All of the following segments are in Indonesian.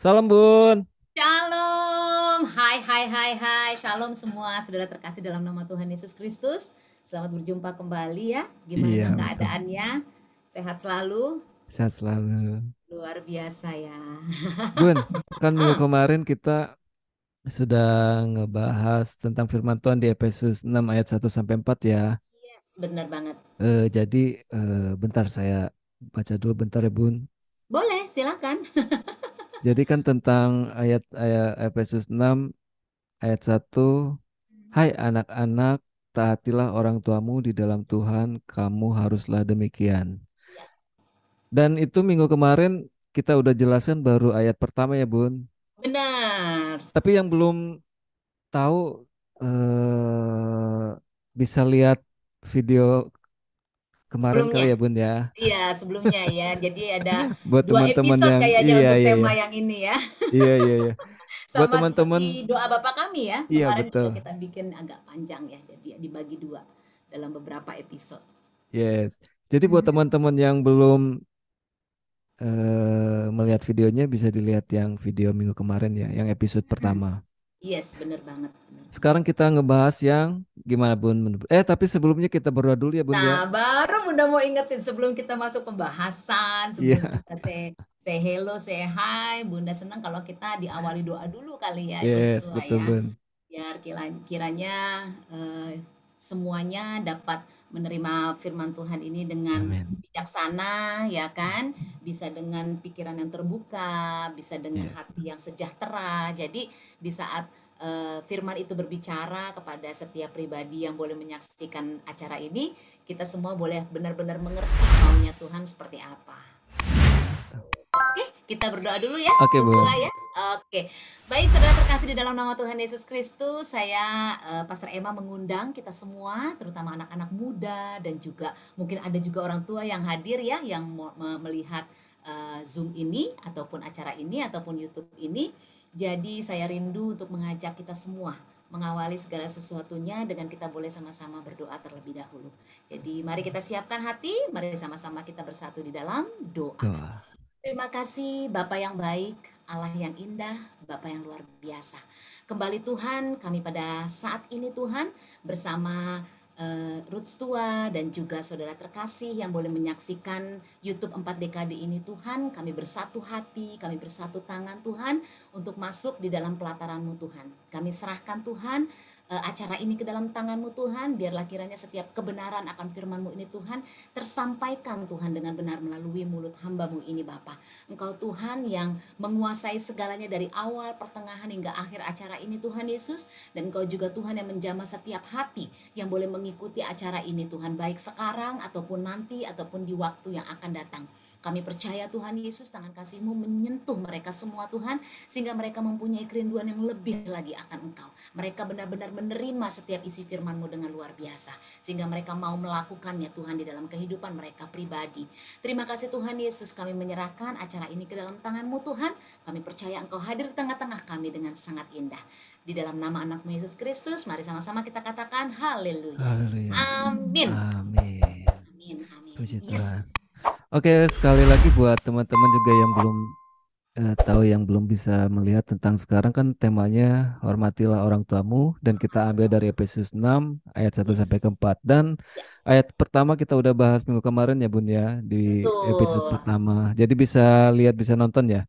Salam Bun. Shalom, hai hai hai hai, shalom semua saudara terkasih dalam nama Tuhan Yesus Kristus. Selamat berjumpa kembali ya. Iya Gimana betul. keadaannya? Sehat selalu? Sehat selalu. Luar biasa ya. Bun, kan minggu Ah, kemarin kita sudah ngebahas tentang firman Tuhan di Efesus 6 ayat 1 sampai 4 ya. yes, benar banget. Jadi bentar saya baca dulu bentar ya Bun. Boleh, silakan. Jadi kan tentang ayat Efesus 6 ayat 1. Hai anak-anak, taatilah orang tuamu di dalam Tuhan, kamu haruslah demikian. Ya, Dan itu minggu kemarin kita udah jelaskan baru ayat pertama ya Bun. benar. Tapi yang belum tahu eh bisa lihat video kemarin kali Sebelumnya, ya Bun ya. iya sebelumnya ya. Jadi ada Buat dua teman-teman episode yang kayaknya iya untuk iya iya. tema yang ini ya. Iya iya iya. Buat Sama teman-teman seperti doa Bapa kami ya. iya Kemarin betul. juga kita bikin agak panjang ya. Jadi dibagi dua dalam beberapa episode. Yes. Jadi buat Mhm, teman-teman yang belum melihat videonya bisa dilihat yang video minggu kemarin ya, yang episode mhm. pertama. Yes, bener banget, bener banget. Sekarang kita ngebahas yang gimana Bun? Tapi sebelumnya kita berdoa dulu ya Bun ya. Nah, baru Bunda mau ingetin sebelum kita masuk pembahasan, sebelum Iya. kita say hello, say hi, Bunda senang kalau kita diawali doa dulu kali ya, Yes, Rodstua betul ya. Bun. Biar kiranya semuanya dapat menerima firman Tuhan ini dengan Amin. bijaksana, ya kan? Bisa dengan pikiran yang terbuka, bisa dengan Yes. hati yang sejahtera. Jadi di saat firman itu berbicara kepada setiap pribadi yang boleh menyaksikan acara ini, kita semua boleh benar-benar mengerti maunya Tuhan seperti apa. Oke, kita berdoa dulu ya, Oke Ursula Bun. ya. Oke, baik saudara terkasih di dalam nama Tuhan Yesus Kristus, saya Pastor Emma mengundang kita semua, terutama anak-anak muda dan juga mungkin ada juga orang tua yang hadir ya, yang melihat Zoom ini ataupun acara ini ataupun YouTube ini. Jadi saya rindu untuk mengajak kita semua mengawali segala sesuatunya dengan kita boleh sama-sama berdoa terlebih dahulu. Jadi mari kita siapkan hati, mari sama-sama kita bersatu di dalam doa. Doa. Terima kasih Bapa yang baik, Allah yang indah, Bapa yang luar biasa. Kembali Tuhan, kami pada saat ini Tuhan bersama Ruth Tua dan juga saudara terkasih yang boleh menyaksikan YouTube 4 dekade ini Tuhan, kami bersatu hati, kami bersatu tangan Tuhan untuk masuk di dalam pelataran-Mu Tuhan. Kami serahkan Tuhan acara ini ke dalam tangan-Mu Tuhan, biarlah kiranya setiap kebenaran akan firman-Mu ini Tuhan tersampaikan Tuhan dengan benar melalui mulut hamba-Mu ini Bapa. Engkau Tuhan yang menguasai segalanya dari awal, pertengahan hingga akhir acara ini Tuhan Yesus. Dan Engkau juga Tuhan yang menjamah setiap hati yang boleh mengikuti acara ini Tuhan. Baik sekarang ataupun nanti ataupun di waktu yang akan datang. Kami percaya Tuhan Yesus tangan kasih-Mu menyentuh mereka semua Tuhan. Sehingga mereka mempunyai kerinduan yang lebih lagi akan Engkau. Mereka benar-benar menerima setiap isi firman-Mu dengan luar biasa. Sehingga mereka mau melakukannya Tuhan di dalam kehidupan mereka pribadi. Terima kasih Tuhan Yesus, kami menyerahkan acara ini ke dalam tangan-Mu Tuhan. Kami percaya Engkau hadir di tengah-tengah kami dengan sangat indah. Di dalam nama anak-Mu Yesus Kristus, mari sama-sama kita katakan haleluya. Haleluya. Amin. Amin. Amin, amin. Puji Tuhan. Yes. Oke, sekali lagi buat teman-teman juga yang belum tahu yang belum bisa melihat tentang sekarang kan temanya hormatilah orang tuamu dan kita ambil dari Efesus 6 ayat 1 sampai Yes. 4 dan Ya, ayat pertama kita udah bahas minggu kemarin ya Bun ya di episode betul. pertama. Jadi bisa lihat bisa nonton ya.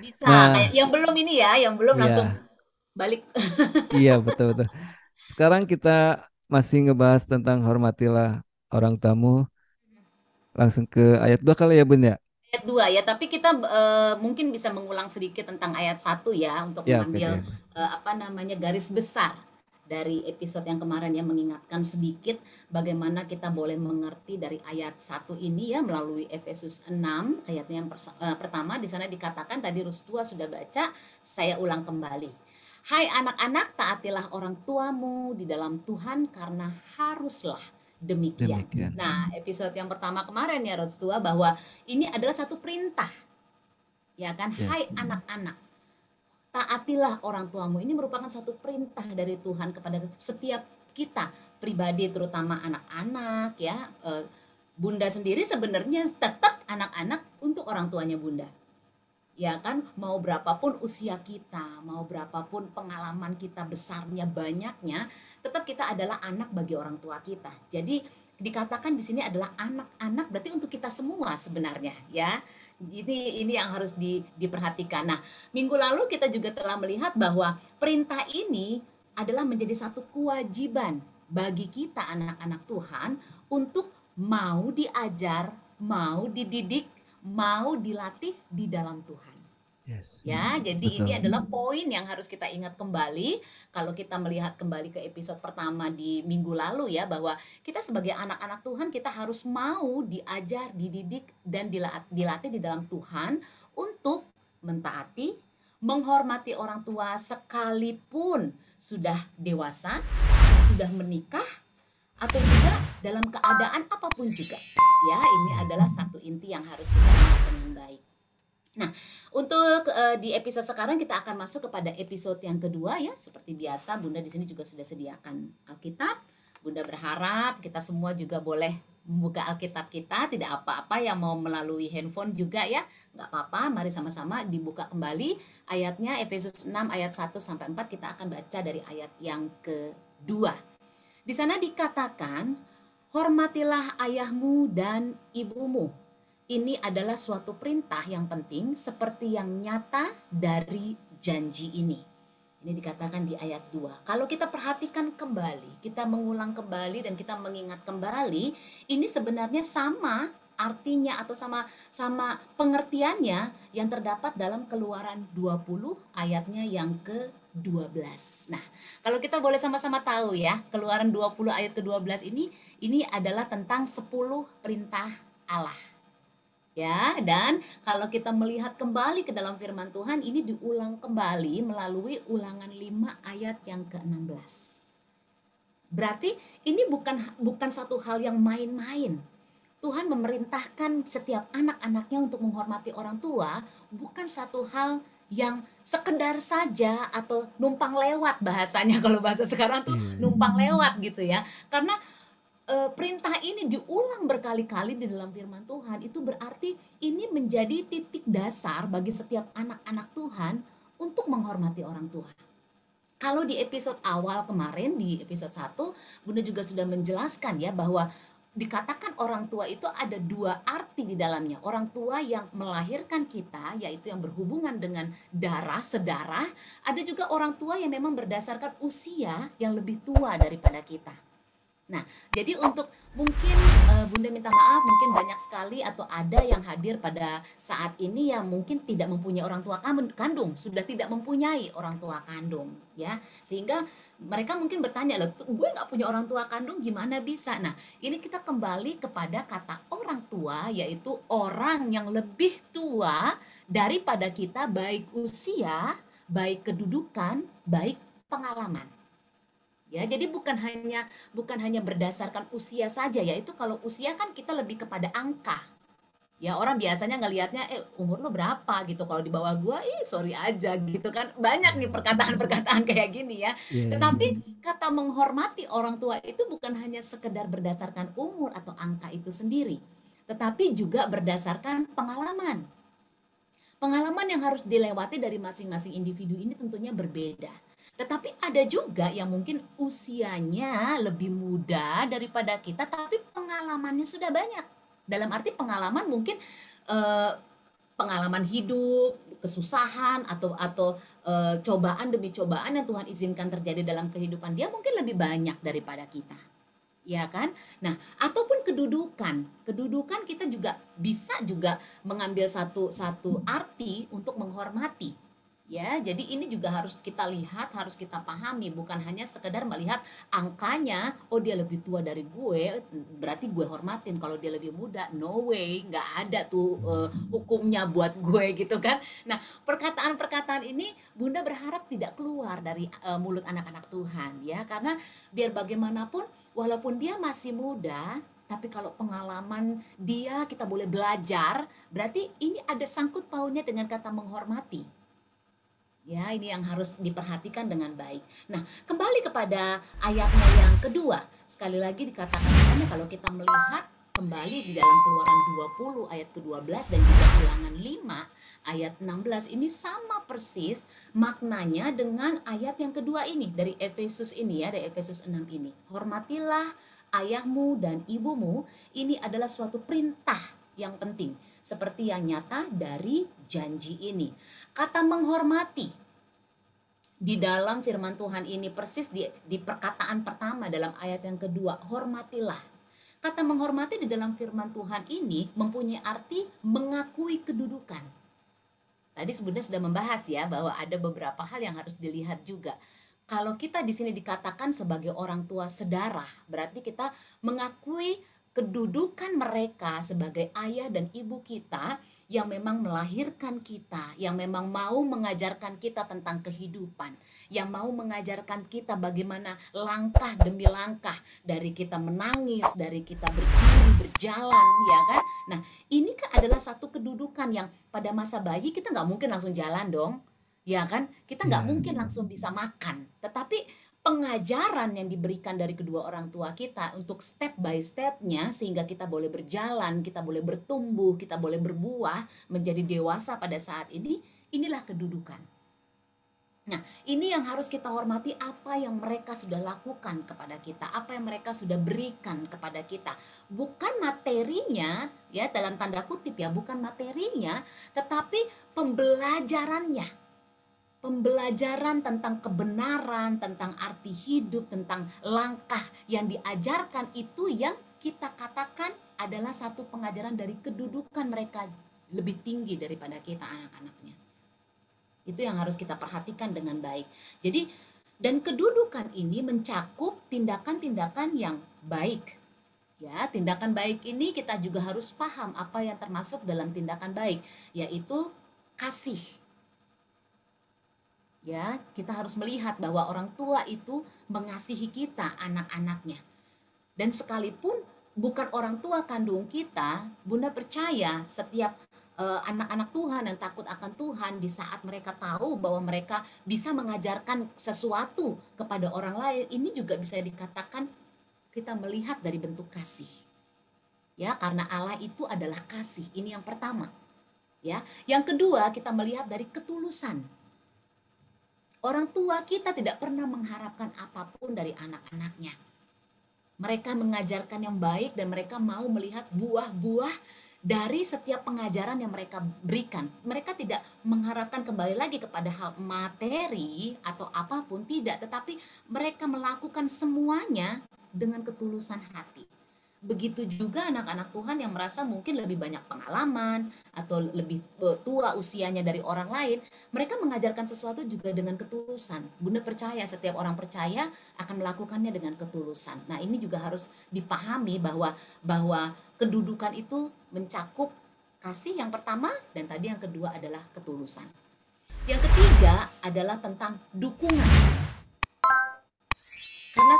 Bisa. Kayak Nah, yang belum ini ya, yang belum langsung iya, balik. iya betul betul. Sekarang kita masih ngebahas tentang hormatilah orang tamu. Langsung ke ayat 2 kali ya Bun ya. Ayat 2 ya, tapi kita mungkin bisa mengulang sedikit tentang ayat 1 ya untuk Ya oke mengambil deh. apa namanya garis besar dari episode yang kemarin ya mengingatkan sedikit bagaimana kita boleh mengerti dari ayat 1 ini ya melalui Efesus 6 ayatnya yang pertama di sana dikatakan tadi Rustua sudah baca, saya ulang kembali. Hai anak-anak, taatilah orang tuamu di dalam Tuhan karena haruslah demikian. Demikian. Nah, episode yang pertama kemarin ya Rodstua bahwa ini adalah satu perintah, ya kan? Yes. Hai anak-anak, taatilah orang tuamu. Ini merupakan satu perintah dari Tuhan kepada setiap kita pribadi, terutama anak-anak ya. Bunda sendiri sebenarnya tetap anak-anak untuk orang tuanya Bunda. Ya kan, mau berapapun usia kita, mau berapapun pengalaman kita besarnya, banyaknya, tetap kita adalah anak bagi orang tua kita. Jadi dikatakan di sini adalah anak-anak berarti untuk kita semua sebenarnya ya. Ini yang harus diperhatikan. Nah, minggu lalu kita juga telah melihat bahwa perintah ini adalah menjadi satu kewajiban bagi kita anak-anak Tuhan untuk mau diajar, mau dididik, mau dilatih di dalam Tuhan. Yes. Ya, jadi ini Betul. adalah poin yang harus kita ingat kembali kalau kita melihat kembali ke episode pertama di minggu lalu ya, bahwa kita sebagai anak-anak Tuhan kita harus mau diajar, dididik dan dilatih di dalam Tuhan untuk mentaati, menghormati orang tua sekalipun sudah dewasa, sudah menikah atau juga dalam keadaan apapun juga. Ya, ini adalah satu inti yang harus kita ingat dengan baik. Nah, untuk di episode sekarang kita akan masuk kepada episode yang kedua ya. Seperti biasa, Bunda di sini juga sudah sediakan Alkitab. Bunda berharap kita semua juga boleh membuka Alkitab kita, tidak apa-apa yang mau melalui handphone juga ya. Nggak apa-apa, mari sama-sama dibuka kembali ayatnya Efesus 6 ayat 1 sampai 4, kita akan baca dari ayat yang kedua. Di sana dikatakan, hormatilah ayahmu dan ibumu. Ini adalah suatu perintah yang penting seperti yang nyata dari janji ini. Ini dikatakan di ayat 2. Kalau kita perhatikan kembali, kita mengulang kembali dan kita mengingat kembali, ini sebenarnya sama artinya atau sama pengertiannya yang terdapat dalam Keluaran 20 ayatnya yang ke-12. Nah, kalau kita boleh sama-sama tahu ya, Keluaran 20 ayat ke-12 ini adalah tentang 10 perintah Allah. Ya, dan kalau kita melihat kembali ke dalam firman Tuhan, ini diulang kembali melalui Ulangan 5 ayat yang ke-16. Berarti ini bukan satu hal yang main-main. Tuhan memerintahkan setiap anak-anaknya untuk menghormati orang tua, bukan satu hal yang sekedar saja atau numpang lewat bahasanya, kalau bahasa sekarang tuh Iya. numpang lewat gitu ya. Karena perintah ini diulang berkali-kali di dalam firman Tuhan, itu berarti ini menjadi titik dasar bagi setiap anak-anak Tuhan untuk menghormati orang tua. Kalau di episode awal kemarin, di episode 1, Bunda juga sudah menjelaskan ya bahwa dikatakan orang tua itu ada dua arti di dalamnya. Orang tua yang melahirkan kita, yaitu yang berhubungan dengan darah, sedarah. Ada juga orang tua yang memang berdasarkan usia yang lebih tua daripada kita. Nah, jadi untuk mungkin Bunda minta maaf, mungkin banyak sekali atau ada yang hadir pada saat ini yang mungkin tidak mempunyai orang tua kandung, sudah tidak mempunyai orang tua kandung, ya. Sehingga mereka mungkin bertanya, loh, gue nggak punya orang tua kandung, gimana bisa? Nah, ini kita kembali kepada kata orang tua, yaitu orang yang lebih tua daripada kita, baik usia, baik kedudukan, baik pengalaman. Ya, jadi bukan hanya berdasarkan usia saja, yaitu kalau usia kan kita lebih kepada angka. Ya, orang biasanya ngelihatnya, umur lo berapa gitu. Kalau di bawah gua, sorry aja gitu kan. Banyak nih perkataan-perkataan kayak gini ya. Iya, iya. Tetapi kata menghormati orang tua itu bukan hanya sekedar berdasarkan umur atau angka itu sendiri, tetapi juga berdasarkan pengalaman. Pengalaman yang harus dilewati dari masing-masing individu ini tentunya berbeda. Tetapi ada juga yang mungkin usianya lebih muda daripada kita, tapi pengalamannya sudah banyak. Dalam arti pengalaman mungkin eh, pengalaman hidup, kesusahan atau cobaan demi cobaan yang Tuhan izinkan terjadi dalam kehidupan dia mungkin lebih banyak daripada kita. Ya kan? Nah, ataupun kedudukan. Kedudukan kita juga bisa juga mengambil satu satu arti untuk menghormati. Ya, jadi ini juga harus kita lihat, harus kita pahami, bukan hanya sekedar melihat angkanya, oh dia lebih tua dari gue, berarti gue hormatin. Kalau dia lebih muda, no way, nggak ada tuh hukumnya buat gue gitu kan. Nah, perkataan-perkataan ini Bunda berharap tidak keluar dari mulut anak-anak Tuhan ya, karena biar bagaimanapun walaupun dia masih muda, tapi kalau pengalaman dia kita boleh belajar, berarti ini ada sangkut pautnya dengan kata menghormati. Ya, ini yang harus diperhatikan dengan baik. Nah, kembali kepada ayatnya yang kedua. Sekali lagi dikatakan di sana kalau kita melihat kembali di dalam Keluaran 20 ayat ke-12 dan juga Ulangan 5 ayat 16, ini sama persis maknanya dengan ayat yang kedua ini dari Efesus ini ya, dari Efesus 6 ini. Hormatilah ayahmu dan ibumu, ini adalah suatu perintah yang penting seperti yang nyata dari janji ini. Kata menghormati di dalam firman Tuhan ini persis di perkataan pertama dalam ayat yang kedua, hormatilah. Kata menghormati di dalam firman Tuhan ini mempunyai arti mengakui kedudukan. Tadi sebenarnya sudah membahas ya bahwa ada beberapa hal yang harus dilihat juga. Kalau kita di sini dikatakan sebagai orang tua sedarah, berarti kita mengakui kedudukan mereka sebagai ayah dan ibu kita yang memang melahirkan kita, yang memang mau mengajarkan kita tentang kehidupan, yang mau mengajarkan kita bagaimana langkah demi langkah, dari kita menangis, dari kita berdiri, berjalan, ya kan? Nah, ini kan adalah satu kedudukan yang pada masa bayi kita nggak mungkin langsung jalan dong, ya kan? Kita nggak Ya, mungkin langsung bisa makan, tetapi pengajaran yang diberikan dari kedua orang tua kita untuk step by stepnya sehingga kita boleh berjalan, kita boleh bertumbuh, kita boleh berbuah menjadi dewasa pada saat ini, inilah kedudukan. Nah, ini yang harus kita hormati, apa yang mereka sudah lakukan kepada kita, apa yang mereka sudah berikan kepada kita. Bukan materinya, ya dalam tanda kutip ya, bukan materinya, tetapi pembelajarannya. Pembelajaran tentang kebenaran, tentang arti hidup, tentang langkah yang diajarkan itu yang kita katakan adalah satu pengajaran dari kedudukan mereka lebih tinggi daripada kita anak-anaknya. Itu yang harus kita perhatikan dengan baik. Jadi, dan kedudukan ini mencakup tindakan-tindakan yang baik. Ya, tindakan baik ini kita juga harus paham apa yang termasuk dalam tindakan baik, yaitu kasih. Ya, kita harus melihat bahwa orang tua itu mengasihi kita, anak-anaknya. Dan sekalipun bukan orang tua kandung kita, Bunda percaya setiap anak-anak Tuhan yang takut akan Tuhan, di saat mereka tahu bahwa mereka bisa mengajarkan sesuatu kepada orang lain, ini juga bisa dikatakan kita melihat dari bentuk kasih. Ya, karena Allah itu adalah kasih. Ini yang pertama. Ya, yang kedua kita melihat dari ketulusan. Orang tua kita tidak pernah mengharapkan apapun dari anak-anaknya. Mereka mengajarkan yang baik dan mereka mau melihat buah-buah dari setiap pengajaran yang mereka berikan. Mereka tidak mengharapkan kembali lagi kepada hal materi atau apapun, tidak. Tetapi mereka melakukan semuanya dengan ketulusan hati. Begitu juga anak-anak Tuhan yang merasa mungkin lebih banyak pengalaman atau lebih tua usianya dari orang lain, mereka mengajarkan sesuatu juga dengan ketulusan. Bunda percaya setiap orang percaya akan melakukannya dengan ketulusan. Nah, ini juga harus dipahami bahwa kedudukan itu mencakup kasih yang pertama, dan tadi yang kedua adalah ketulusan. Yang ketiga adalah tentang dukungan. Karena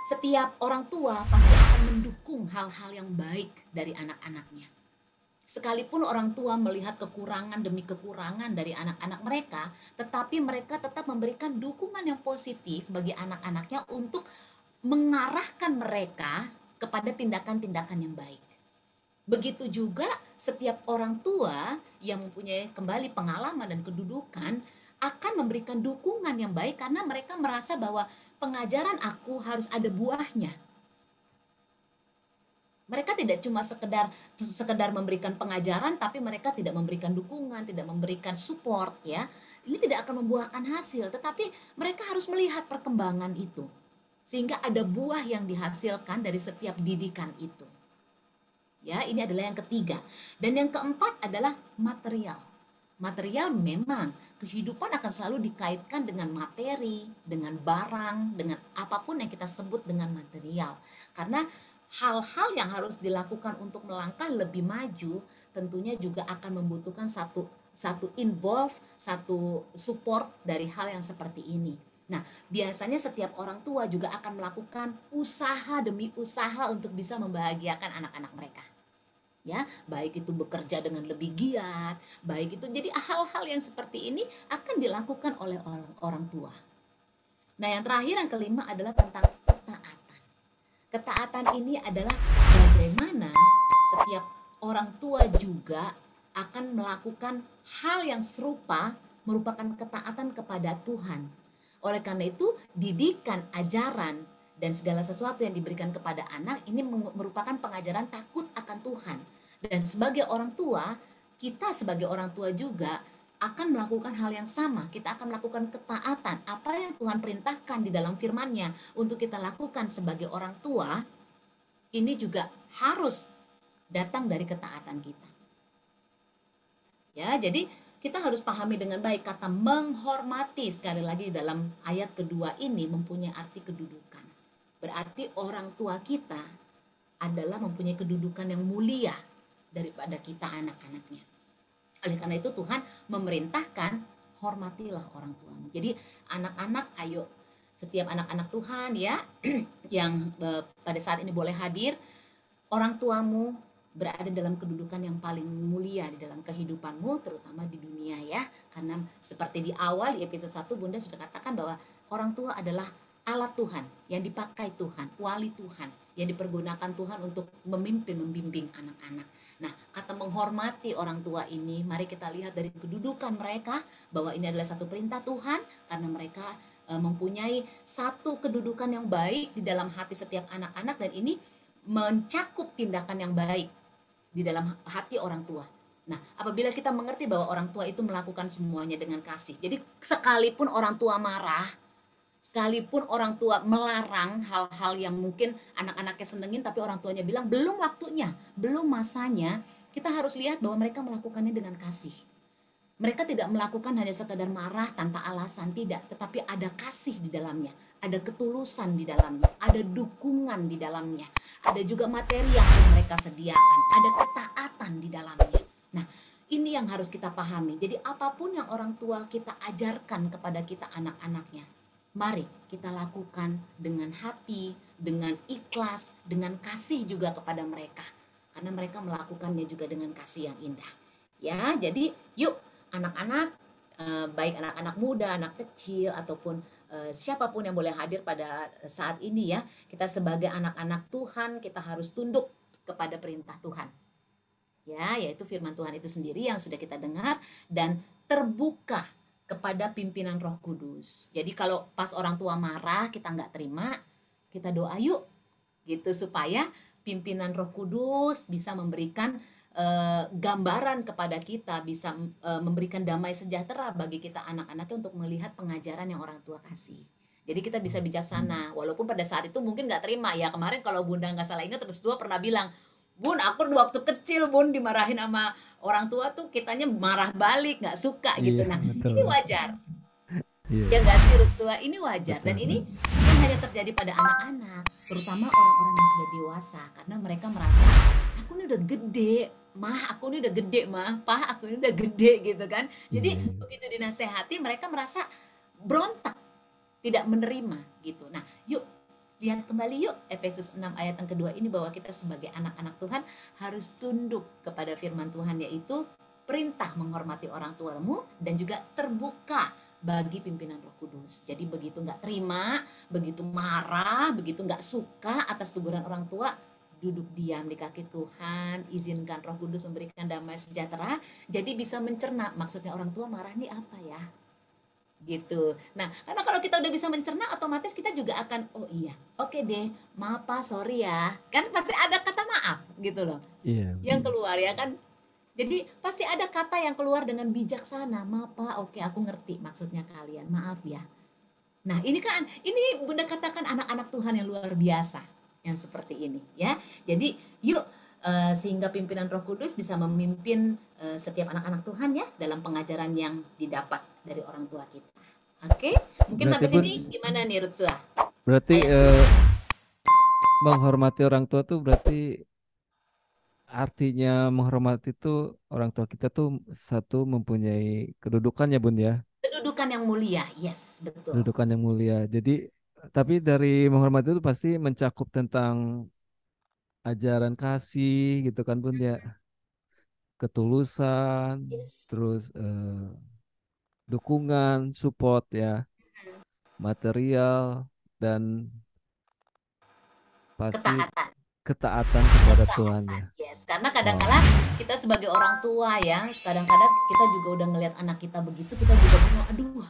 setiap orang tua pasti akan mendukung hal-hal yang baik dari anak-anaknya. Sekalipun orang tua melihat kekurangan demi kekurangan dari anak-anak mereka, tetapi mereka tetap memberikan dukungan yang positif bagi anak-anaknya untuk mengarahkan mereka kepada tindakan-tindakan yang baik. Begitu juga setiap orang tua yang mempunyai kembali pengalaman dan kedudukan akan memberikan dukungan yang baik karena mereka merasa bahwa pengajaran aku harus ada buahnya. Mereka tidak cuma sekedar memberikan pengajaran, tapi mereka tidak memberikan dukungan, tidak memberikan support ya. Ini tidak akan membuahkan hasil, tetapi mereka harus melihat perkembangan itu. Sehingga ada buah yang dihasilkan dari setiap didikan itu. Ya, ini adalah yang ketiga. Dan yang keempat adalah material. Material memang kehidupan akan selalu dikaitkan dengan materi, dengan barang, dengan apapun yang kita sebut dengan material. Karena hal-hal yang harus dilakukan untuk melangkah lebih maju tentunya juga akan membutuhkan satu involve, satu support dari hal yang seperti ini. Nah, biasanya setiap orang tua juga akan melakukan usaha demi usaha untuk bisa membahagiakan anak-anak mereka. Ya, baik itu bekerja dengan lebih giat, baik itu jadi hal-hal yang seperti ini akan dilakukan oleh orang tua. Nah, yang terakhir yang kelima adalah tentang ketaatan. Ketaatan ini adalah bagaimana setiap orang tua juga akan melakukan hal yang serupa, merupakan ketaatan kepada Tuhan. Oleh karena itu, didikan, ajaran, dan segala sesuatu yang diberikan kepada anak ini merupakan pengajaran takut akan Tuhan. Dan sebagai orang tua, kita sebagai orang tua juga akan melakukan hal yang sama. Kita akan melakukan ketaatan. Apa yang Tuhan perintahkan di dalam firman-Nya untuk kita lakukan sebagai orang tua, ini juga harus datang dari ketaatan kita. Ya, jadi kita harus pahami dengan baik kata menghormati, sekali lagi dalam ayat kedua ini mempunyai arti kedudukan. Berarti orang tua kita adalah mempunyai kedudukan yang mulia daripada kita anak-anaknya. Oleh karena itu Tuhan memerintahkan hormatilah orang tuamu. Jadi anak-anak, ayo, setiap anak-anak Tuhan ya yang pada saat ini boleh hadir, orang tuamu berada dalam kedudukan yang paling mulia di dalam kehidupanmu, terutama di dunia ya. Karena seperti di awal di episode 1 Bunda sudah katakan bahwa orang tua adalah alat Tuhan yang dipakai Tuhan, wali Tuhan yang dipergunakan Tuhan untuk memimpin, membimbing anak-anak. Nah, kata menghormati orang tua ini, mari kita lihat dari kedudukan mereka bahwa ini adalah satu perintah Tuhan karena mereka mempunyai satu kedudukan yang baik di dalam hati setiap anak-anak, dan ini mencakup tindakan yang baik di dalam hati orang tua. Nah, apabila kita mengerti bahwa orang tua itu melakukan semuanya dengan kasih. Jadi sekalipun orang tua marah, sekalipun orang tua melarang hal-hal yang mungkin anak-anaknya senengin tapi orang tuanya bilang belum waktunya, belum masanya, kita harus lihat bahwa mereka melakukannya dengan kasih. Mereka tidak melakukan hanya sekadar marah tanpa alasan, tidak, tetapi ada kasih di dalamnya, ada ketulusan di dalamnya, ada dukungan di dalamnya, ada juga materi yang harus mereka sediakan, ada ketaatan di dalamnya. Nah, ini yang harus kita pahami. Jadi apapun yang orang tua kita ajarkan kepada kita anak-anaknya, mari kita lakukan dengan hati, dengan ikhlas, dengan kasih juga kepada mereka. Karena mereka melakukannya juga dengan kasih yang indah. Ya, jadi yuk anak-anak, baik anak-anak muda, anak kecil, ataupun siapapun yang boleh hadir pada saat ini ya, kita sebagai anak-anak Tuhan, kita harus tunduk kepada perintah Tuhan. Ya, yaitu firman Tuhan itu sendiri yang sudah kita dengar dan terbuka kepada pimpinan Roh Kudus. Jadi kalau pas orang tua marah, kita nggak terima, kita doa yuk, gitu supaya pimpinan Roh Kudus bisa memberikan gambaran kepada kita, bisa memberikan damai sejahtera bagi kita anak-anaknya untuk melihat pengajaran yang orang tua kasih. Jadi kita bisa bijaksana, walaupun pada saat itu mungkin nggak terima ya. Kemarin kalau Bunda nggak salah ingat, terus tua pernah bilang, Bun, aku waktu kecil Bun dimarahin sama orang tua tuh kitanya marah balik, nggak suka gitu. Iya, Nah, betul, ini betul. wajar. Iya, Ya nggak sih tua, ini wajar. Dan betul, ini betul. bukan hanya terjadi pada anak-anak, terutama orang-orang yang sudah dewasa. Karena mereka merasa, aku ini udah gede, mah aku ini udah gede, mah pah aku ini udah gede gitu kan. Jadi Iya, iya. begitu dinasehati mereka merasa berontak, tidak menerima gitu. Nah, yuk lihat kembali yuk Efesus 6 ayat yang kedua ini, bahwa kita sebagai anak-anak Tuhan harus tunduk kepada firman Tuhan, yaitu perintah menghormati orang tuamu dan juga terbuka bagi pimpinan Roh Kudus. Jadi begitu nggak terima, begitu marah, begitu nggak suka atas teguran orang tua, duduk diam di kaki Tuhan, izinkan Roh Kudus memberikan damai sejahtera, jadi bisa mencerna maksudnya orang tua marah nih apa ya, gitu. Nah, karena kalau kita udah bisa mencerna, otomatis kita juga akan, oh iya, oke deh, maaf Pak, sorry ya. Kan pasti ada kata maaf gitu loh. Iya, Yang betul. keluar ya kan. Jadi pasti ada kata yang keluar dengan bijaksana. Maaf Pak, oke aku ngerti maksudnya kalian. Maaf ya. Nah, ini kan ini Bunda katakan anak-anak Tuhan yang luar biasa yang seperti ini ya. Jadi yuk, sehingga pimpinan Roh Kudus bisa memimpin setiap anak-anak Tuhan ya dalam pengajaran yang didapat dari orang tua kita. Oke, mungkin Berarti sampai Bun, sini gimana nih Rutsua? berarti Ayat kedua. menghormati orang tua tuh berarti artinya menghormati tuh orang tua kita tuh satu mempunyai kedudukan ya Bun ya, Kedudukan yang mulia, yes, betul. kedudukan yang mulia. Jadi tapi dari menghormati itu pasti mencakup tentang ajaran kasih gitu kan Bun ya, ketulusan, Yes. terus dukungan, support ya, material dan pasti Ketaatan. ketaatan kepada Tuhan Ketaatan, ya. yes. Karena Wow. kadang-kala kita sebagai orang tua ya, kadang-kadang kita juga udah ngelihat anak kita begitu, kita juga bingung, aduh,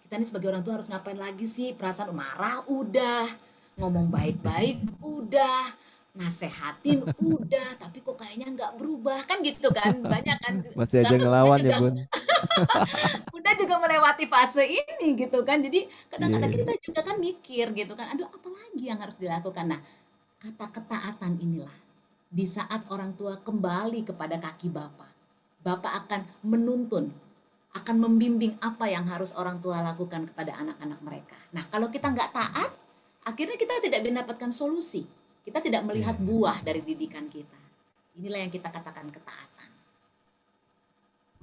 kita nih sebagai orang tua harus ngapain lagi sih? Perasaan marah udah, ngomong baik-baik udah, nasehatin udah, tapi kok kayaknya nggak berubah kan gitu kan? Banyak kan, Masih aja karena Bunda ngelawan ya, juga Bun. Bunda juga melewati fase ini gitu kan. Jadi kadang-kadang Iya. kita juga kan mikir gitu kan, aduh apa lagi yang harus dilakukan? Nah, kata ketaatan inilah di saat orang tua kembali kepada kaki Bapa, Bapa akan menuntun, akan membimbing apa yang harus orang tua lakukan kepada anak-anak mereka. Nah, kalau kita nggak taat, akhirnya kita tidak mendapatkan solusi. Kita tidak Iya, melihat iya. buah dari didikan kita. Inilah yang kita katakan ketaatan.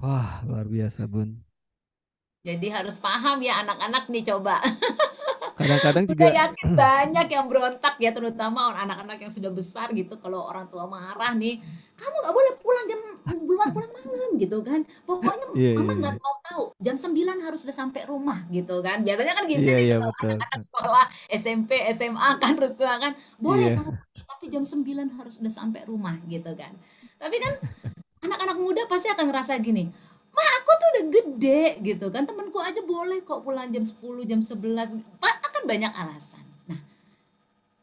Wah, luar biasa, Bun. Jadi harus paham ya anak-anak nih coba. Kadang-kadang Udah juga yakin banyak yang berontak ya, terutama anak-anak yang sudah besar gitu, kalau orang tua marah nih, "Kamu nggak boleh pulang jam pulang pulang malam," gitu kan. "Pokoknya iya, mama iya, nggak iya. mau tahu, jam 9 harus udah sampai rumah," gitu kan. Biasanya kan gitu Iya, nih iya, kalau betul. anak-anak sekolah SMP, SMA kan rusua kan, "Boleh Iya. kamu pergi, tapi jam 9 harus udah sampai rumah," gitu kan. Tapi kan anak-anak muda pasti akan ngerasa gini, "Mah, aku tuh udah gede," gitu kan, "temenku aja boleh kok pulang jam 10, jam 11," akan banyak alasan. Nah,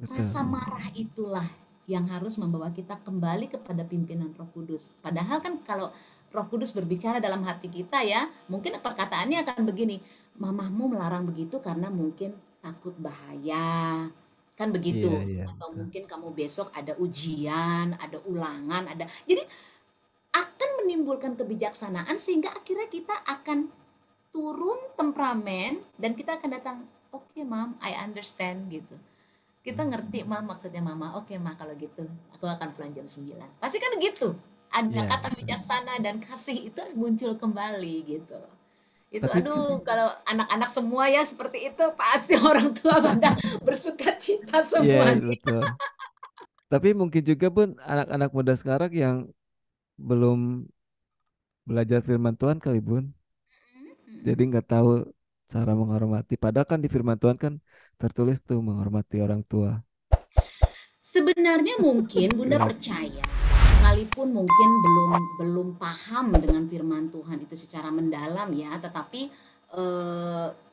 Betul. rasa marah itulah yang harus membawa kita kembali kepada pimpinan Roh Kudus. Padahal kan kalau Roh Kudus berbicara dalam hati kita ya, mungkin perkataannya akan begini, "Mamahmu melarang begitu karena mungkin takut bahaya." Kan Iya, begitu. iya, Atau betul. mungkin kamu besok ada ujian, ada ulangan, ada. Jadi akan menimbulkan kebijaksanaan sehingga akhirnya kita akan turun temperamen dan kita akan datang, oke okay, mam, I understand gitu. Kita ngerti mam maksudnya mama, oke okay, mah kalau gitu aku akan pulang jam 9. Pasti kan gitu. Ada Iya, kata betul. bijaksana dan kasih itu muncul kembali gitu. Itu Tapi aduh kalau anak-anak semua ya seperti itu pasti orang tua pada bersuka cita iya, semuanya. betul. Tapi mungkin juga Bun, anak-anak muda sekarang yang belum belajar firman Tuhan kali Bun. Jadi nggak tahu cara menghormati. Padahal kan di firman Tuhan kan tertulis tuh menghormati orang tua. Sebenarnya mungkin Bunda Gimana? percaya, sekalipun mungkin belum belum paham dengan firman Tuhan itu secara mendalam ya, tetapi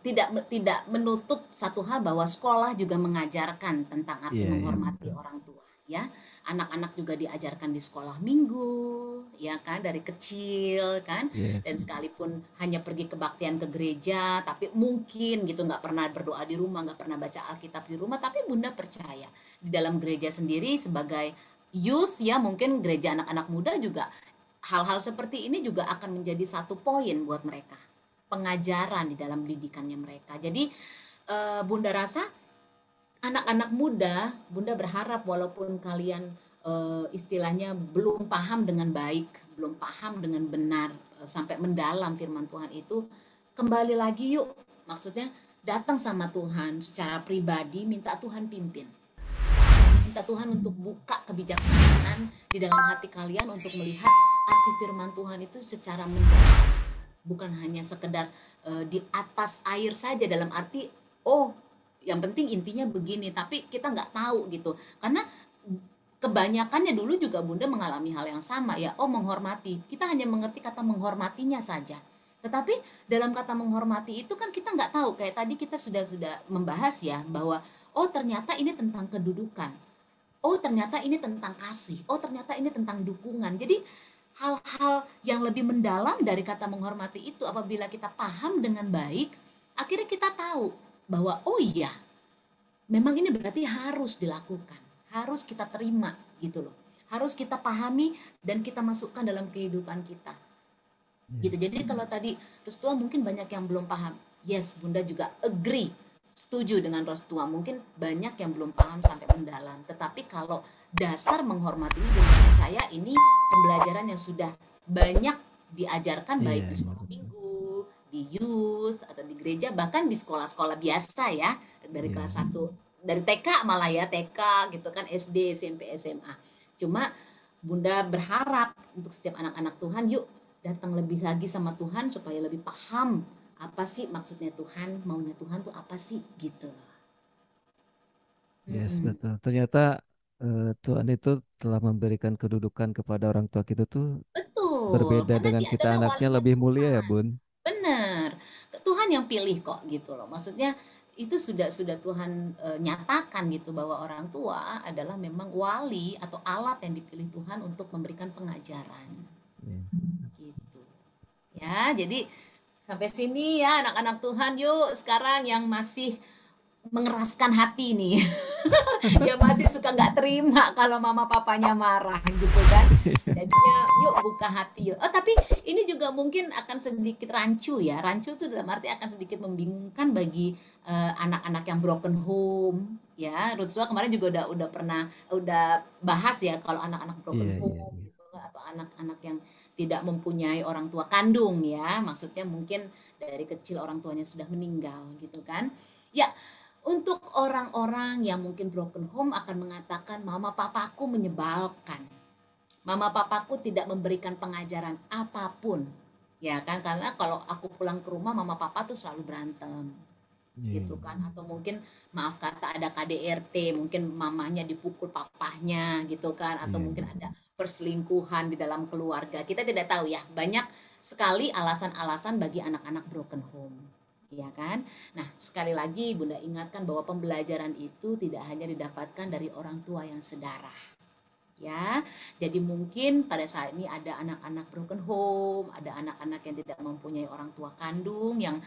tidak menutup satu hal bahwa sekolah juga mengajarkan tentang arti Iya, iya, menghormati betul. orang tua ya. Anak-anak juga diajarkan di sekolah minggu, ya kan dari kecil kan, Yes. dan sekalipun hanya pergi kebaktian ke gereja, tapi mungkin gitu nggak pernah berdoa di rumah, nggak pernah baca Alkitab di rumah, tapi Bunda percaya di dalam gereja sendiri sebagai youth ya, mungkin gereja anak-anak muda juga hal-hal seperti ini juga akan menjadi satu poin buat mereka, pengajaran di dalam didikannya mereka. Jadi Bunda rasa anak-anak muda, Bunda berharap walaupun kalian istilahnya belum paham dengan baik, belum paham dengan benar sampai mendalam firman Tuhan itu, kembali lagi yuk. Maksudnya datang sama Tuhan secara pribadi, minta Tuhan pimpin. Minta Tuhan untuk buka kebijaksanaan di dalam hati kalian untuk melihat arti firman Tuhan itu secara mendalam. Bukan hanya sekedar di atas air saja dalam arti, oh yang penting intinya begini, tapi kita nggak tahu gitu. Karena kebanyakannya dulu juga Bunda mengalami hal yang sama ya, oh menghormati. Kita hanya mengerti kata menghormatinya saja. Tetapi dalam kata menghormati itu kan kita nggak tahu, kayak tadi kita sudah membahas ya, bahwa oh ternyata ini tentang kedudukan. Oh ternyata ini tentang kasih. Oh ternyata ini tentang dukungan. Jadi hal-hal yang lebih mendalam dari kata menghormati itu apabila kita paham dengan baik, akhirnya kita tahu bahwa oh iya, memang ini berarti harus dilakukan, harus kita terima gitu loh. Harus kita pahami dan kita masukkan dalam kehidupan kita. Gitu. Yes. Jadi kalau tadi Restua mungkin banyak yang belum paham. Yes, Bunda juga agree, setuju dengan Restua. Mungkin banyak yang belum paham sampai mendalam. Tetapi kalau dasar menghormati ini, Bunda percaya ini pembelajaran yang sudah banyak diajarkan Iya, baik di iya, sekolah betul. minggu, di youth, atau di gereja, bahkan di sekolah-sekolah biasa ya, dari Iya. kelas satu, dari TK malah ya, TK gitu kan, SD, SMP, SMA. Cuma Bunda berharap untuk setiap anak-anak Tuhan, yuk datang lebih lagi sama Tuhan supaya lebih paham apa sih maksudnya Tuhan, maunya Tuhan tuh apa sih gitu. Yes, Mm-mm. betul. Ternyata Tuhan itu telah memberikan kedudukan kepada orang tua kita tuh Betul, berbeda karena dengan dia kita adalah anaknya walinya lebih mulia ya Tuhan. Bun. Bener, Tuhan yang pilih kok gitu loh. Maksudnya itu sudah Tuhan nyatakan gitu bahwa orang tua adalah memang wali atau alat yang dipilih Tuhan untuk memberikan pengajaran Yes. gitu. Ya, jadi sampai sini ya anak-anak Tuhan yuk sekarang yang masih mengeraskan hati nih. Ya masih suka nggak terima kalau mama papanya marah gitu kan. Jadinya yuk buka hati yuk. Oh tapi ini juga mungkin akan sedikit rancu ya. Rancu itu dalam arti akan sedikit membingungkan bagi anak-anak yang broken home ya. Rutsua kemarin juga udah pernah udah bahas ya kalau anak-anak broken Iya, iya, home iya. gitu atau anak-anak yang tidak mempunyai orang tua kandung ya. Maksudnya mungkin dari kecil orang tuanya sudah meninggal gitu kan. Ya, untuk orang-orang yang mungkin broken home akan mengatakan mama papaku menyebalkan. Mama papaku tidak memberikan pengajaran apapun. Ya kan karena kalau aku pulang ke rumah mama papa tuh selalu berantem Iya, gitu kan atau mungkin maaf kata ada KDRT mungkin mamanya dipukul papahnya gitu kan atau iya, mungkin iya. ada perselingkuhan di dalam keluarga kita tidak tahu ya banyak sekali alasan-alasan bagi anak-anak broken home ya kan nah sekali lagi Bunda ingatkan bahwa pembelajaran itu tidak hanya didapatkan dari orang tua yang sedarah ya. Jadi mungkin pada saat ini ada anak-anak broken home, ada anak-anak yang tidak mempunyai orang tua kandung yang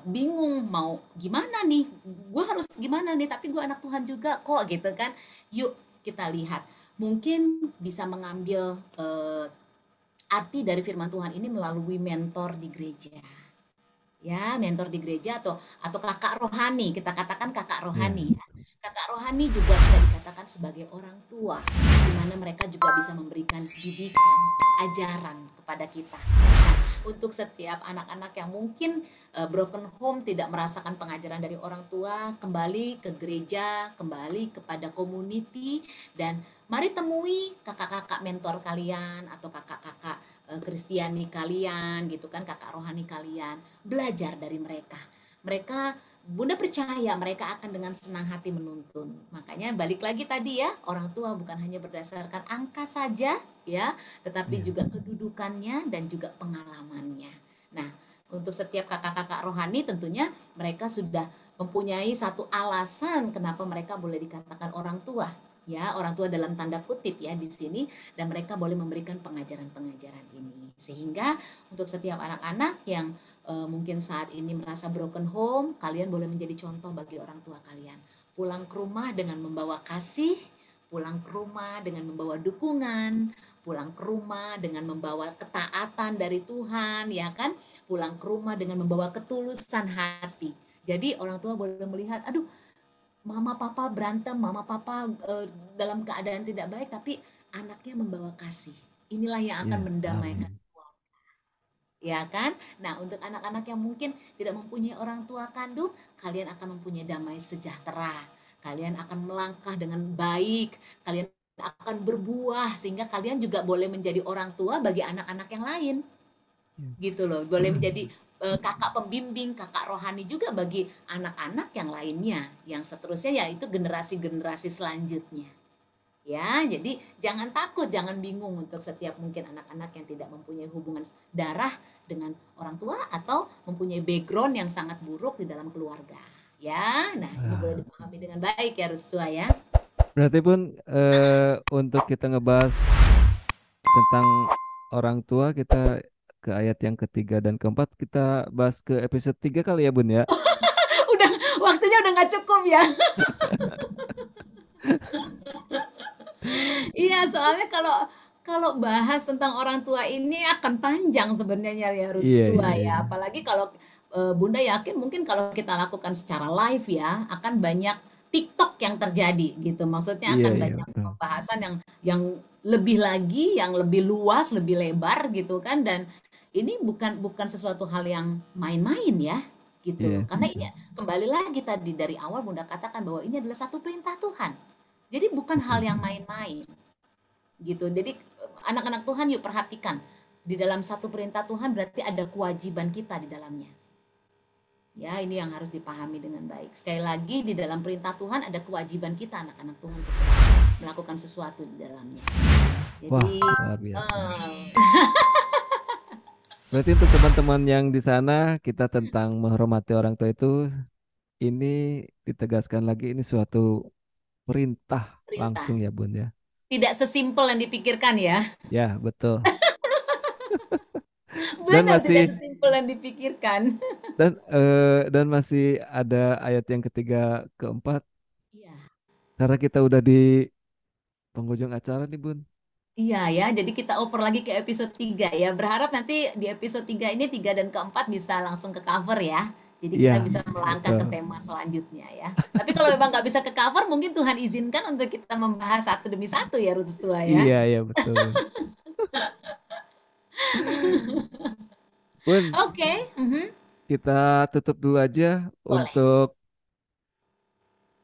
bingung mau gimana nih, gue harus gimana nih, tapi gue anak Tuhan juga kok gitu kan. Yuk kita lihat, mungkin bisa mengambil arti dari firman Tuhan ini melalui mentor di gereja ya mentor di gereja atau kakak rohani kita katakan kakak Iya, rohani ya. Kakak rohani juga bisa dikatakan sebagai orang tua di mana mereka juga bisa memberikan didikan ajaran kepada kita nah, untuk setiap anak-anak yang mungkin broken home tidak merasakan pengajaran dari orang tua kembali ke gereja kembali kepada community dan mari temui kakak-kakak mentor kalian atau kakak-kakak Kristiani kalian gitu kan kakak rohani kalian belajar dari mereka. Mereka Bunda percaya mereka akan dengan senang hati menuntun. Makanya balik lagi tadi ya, orang tua bukan hanya berdasarkan angka saja ya, tetapi iya. juga kedudukannya dan juga pengalamannya. Nah, untuk setiap kakak-kakak rohani tentunya mereka sudah mempunyai satu alasan kenapa mereka boleh dikatakan orang tua. Ya, orang tua dalam tanda kutip ya di sini dan mereka boleh memberikan pengajaran-pengajaran ini. Sehingga untuk setiap anak-anak yang mungkin saat ini merasa broken home, kalian boleh menjadi contoh bagi orang tua kalian. Pulang ke rumah dengan membawa kasih, pulang ke rumah dengan membawa dukungan, pulang ke rumah dengan membawa ketaatan dari Tuhan, ya kan? Pulang ke rumah dengan membawa ketulusan hati. Jadi orang tua boleh melihat, aduh, mama papa berantem, mama papa dalam keadaan tidak baik, tapi anaknya membawa kasih. Inilah yang akan Yes, mendamaikan amin. ya kan? Nah, untuk anak-anak yang mungkin tidak mempunyai orang tua kandung, kalian akan mempunyai damai sejahtera. Kalian akan melangkah dengan baik, kalian akan berbuah sehingga kalian juga boleh menjadi orang tua bagi anak-anak yang lain. Yes. Gitu loh. Boleh menjadi kakak pembimbing, kakak rohani juga bagi anak-anak yang lainnya, yang seterusnya yaitu generasi-generasi selanjutnya. Ya, jadi jangan takut, jangan bingung untuk setiap mungkin anak-anak yang tidak mempunyai hubungan darah dengan orang tua atau mempunyai background yang sangat buruk di dalam keluarga. Ya, nah ini boleh Ah, dipahami dengan baik ya Rustua ya. berarti pun untuk kita ngebahas tentang orang tua kita ke ayat yang ketiga dan keempat kita bahas ke episode 3 kali ya Bun ya. Udah waktunya udah nggak cukup ya. Iya, soalnya kalau kalau bahas tentang orang tua ini akan panjang sebenarnya ya Roots Iya, tua iya, ya. iya. Apalagi kalau Bunda yakin mungkin kalau kita lakukan secara live ya akan banyak TikTok yang terjadi gitu. Maksudnya Iya, akan iya, banyak betul. pembahasan yang lebih lagi, yang lebih luas, lebih lebar gitu kan dan ini bukan bukan sesuatu hal yang main-main ya gitu loh. Iya, Karena ini betul. kembali lagi tadi dari awal Bunda katakan bahwa ini adalah satu perintah Tuhan. Jadi bukan hal Betul. yang main-main gitu. Jadi anak-anak Tuhan yuk perhatikan di dalam satu perintah Tuhan berarti ada kewajiban kita di dalamnya. Ya, ini yang harus dipahami dengan baik. Sekali lagi di dalam perintah Tuhan ada kewajiban kita anak-anak Tuhan untuk melakukan sesuatu di dalamnya. Wah, Jadi, luar biasa. eh, Berarti untuk teman-teman yang di sana, kita tentang menghormati orang tua itu, ini ditegaskan lagi, ini suatu perintah perintah langsung ya Bun ya. tidak sesimpel yang dipikirkan ya. Ya, betul. Dan Benar, tidak masih sesimpel yang dipikirkan. dan masih ada ayat yang ketiga, keempat, Iya. karena kita udah di penghujung acara nih Bun. Iya ya, jadi kita oper lagi ke episode 3 ya. Berharap nanti di episode 3 ini 3 dan keempat bisa langsung ke cover ya. Jadi Iya, kita bisa melangkah ke betul. tema selanjutnya ya. Tapi kalau memang nggak bisa ke cover, mungkin Tuhan izinkan untuk kita membahas satu demi satu ya, Ruth Tua ya. Iya, iya betul Bun. Bun, Oke, kita tutup dulu aja boleh. untuk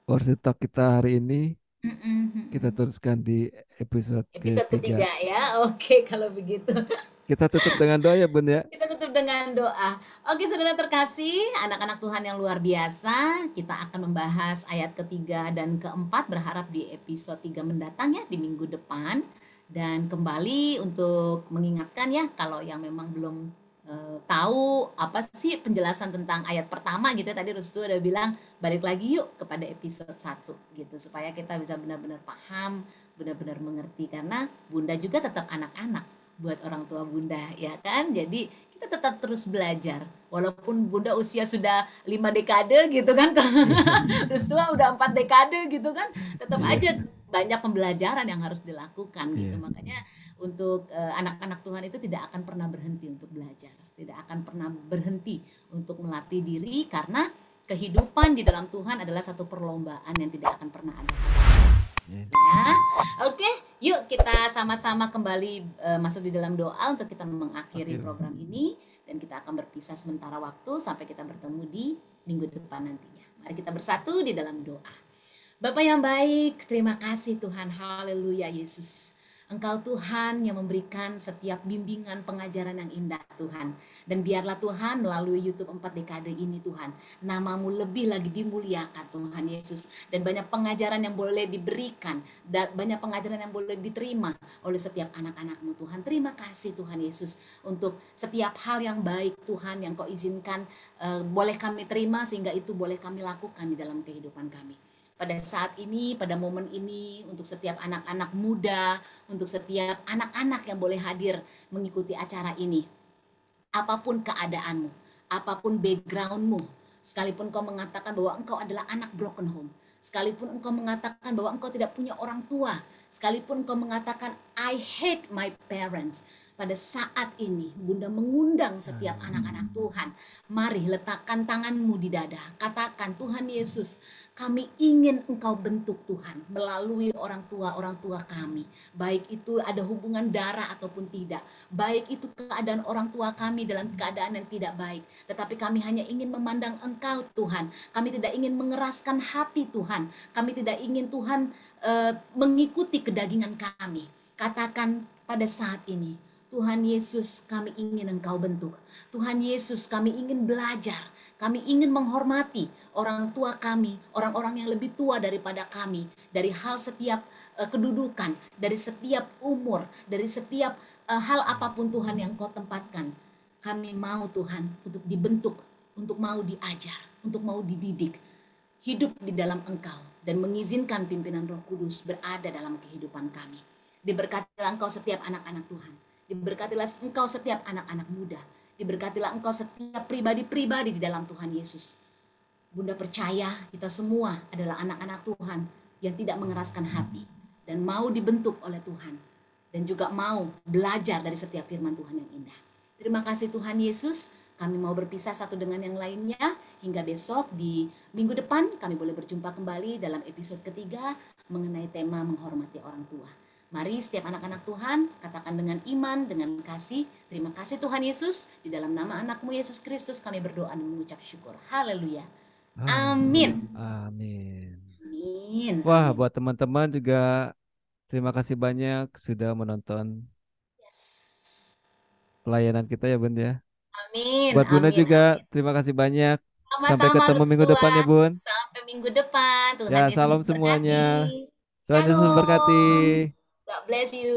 worship talk kita hari ini. Mhm, Kita mhm. teruskan di episode Episode ketiga. ketiga ya. Oke, kalau begitu. Kita tutup dengan doa ya Bun ya. Kita tutup dengan doa. Oke, saudara terkasih, anak-anak Tuhan yang luar biasa, kita akan membahas ayat ketiga dan keempat, berharap di episode 3 mendatang ya, di minggu depan. Dan kembali untuk mengingatkan ya, kalau yang memang belum tahu apa sih penjelasan tentang ayat pertama gitu ya, tadi Restu udah bilang, balik lagi yuk kepada episode 1 gitu, supaya kita bisa benar-benar paham, benar-benar mengerti, karena Bunda juga tetap anak-anak buat orang tua Bunda ya kan. Jadi kita tetap terus belajar. Walaupun Bunda usia sudah 5 dekade gitu kan. Terus tua udah 4 dekade gitu kan. Tetap Iya, aja banyak pembelajaran yang harus dilakukan gitu. iya sih. Makanya untuk anak-anak Tuhan itu tidak akan pernah berhenti untuk belajar. Tidak akan pernah berhenti untuk melatih diri, karena kehidupan di dalam Tuhan adalah satu perlombaan yang tidak akan pernah ada habisnya. Iya. Ya, oke, yuk kita sama-sama kembali masuk di dalam doa untuk kita mengakhiri Oke. program ini, dan kita akan berpisah sementara waktu sampai kita bertemu di minggu depan nantinya. Mari kita bersatu di dalam doa. Bapak yang baik, terima kasih Tuhan. Haleluya Yesus. Engkau Tuhan yang memberikan setiap bimbingan pengajaran yang indah Tuhan. Dan biarlah Tuhan melalui YouTube 4 dekade ini Tuhan, namamu lebih lagi dimuliakan Tuhan Yesus. Dan banyak pengajaran yang boleh diberikan, dan banyak pengajaran yang boleh diterima oleh setiap anak-anakmu Tuhan. Terima kasih Tuhan Yesus untuk setiap hal yang baik Tuhan yang kau izinkan boleh kami terima, sehingga itu boleh kami lakukan di dalam kehidupan kami pada saat ini, pada momen ini, untuk setiap anak-anak muda, untuk setiap anak-anak yang boleh hadir mengikuti acara ini. Apapun keadaanmu, apapun backgroundmu, sekalipun kau mengatakan bahwa engkau adalah anak broken home, sekalipun engkau mengatakan bahwa engkau tidak punya orang tua, sekalipun engkau mengatakan I hate my parents, pada saat ini Bunda mengundang setiap anak-anak Tuhan, mari letakkan tanganmu di dada, katakan, Tuhan Yesus, kami ingin engkau bentuk Tuhan melalui orang tua kami, baik itu ada hubungan darah ataupun tidak, baik itu keadaan orang tua kami dalam keadaan yang tidak baik, tetapi kami hanya ingin memandang engkau Tuhan, kami tidak ingin mengeraskan hati Tuhan, kami tidak ingin Tuhan mengikuti kedagingan kami. Katakan pada saat ini, Tuhan Yesus, kami ingin engkau bentuk, Tuhan Yesus, kami ingin belajar, kami ingin menghormati orang tua kami, orang-orang yang lebih tua daripada kami, dari hal setiap kedudukan, dari setiap umur, dari setiap hal apapun Tuhan yang kau tempatkan. Kami mau Tuhan untuk dibentuk, untuk mau diajar, untuk mau dididik, hidup di dalam engkau, dan mengizinkan pimpinan Roh Kudus berada dalam kehidupan kami. Diberkatilah engkau setiap anak-anak Tuhan. Diberkatilah engkau setiap anak-anak muda. Diberkatilah engkau setiap pribadi-pribadi di dalam Tuhan Yesus. Bunda percaya kita semua adalah anak-anak Tuhan yang tidak mengeraskan hati dan mau dibentuk oleh Tuhan, dan juga mau belajar dari setiap firman Tuhan yang indah. Terima kasih Tuhan Yesus. Kami mau berpisah satu dengan yang lainnya hingga besok di minggu depan kami boleh berjumpa kembali dalam episode ketiga mengenai tema menghormati orang tua. Mari setiap anak-anak Tuhan katakan dengan iman, dengan kasih, terima kasih Tuhan Yesus. Di dalam nama anakmu Yesus Kristus kami berdoa dan mengucap syukur. Haleluya. Amin. Amin. Amin. Amin. Wah, Amin. buat teman-teman juga terima kasih banyak sudah menonton Yes. pelayanan kita ya Bun ya. Amin. Buat Bunda Amin. juga Amin. terima kasih banyak Sampai Sama-sama ketemu Ruth minggu depan ya, Stua. Bun. Sampai minggu depan. Ya, Tuhan Yesus salam semuanya. memberkati. Tuhan Yesus memberkati. Shalom. God bless you.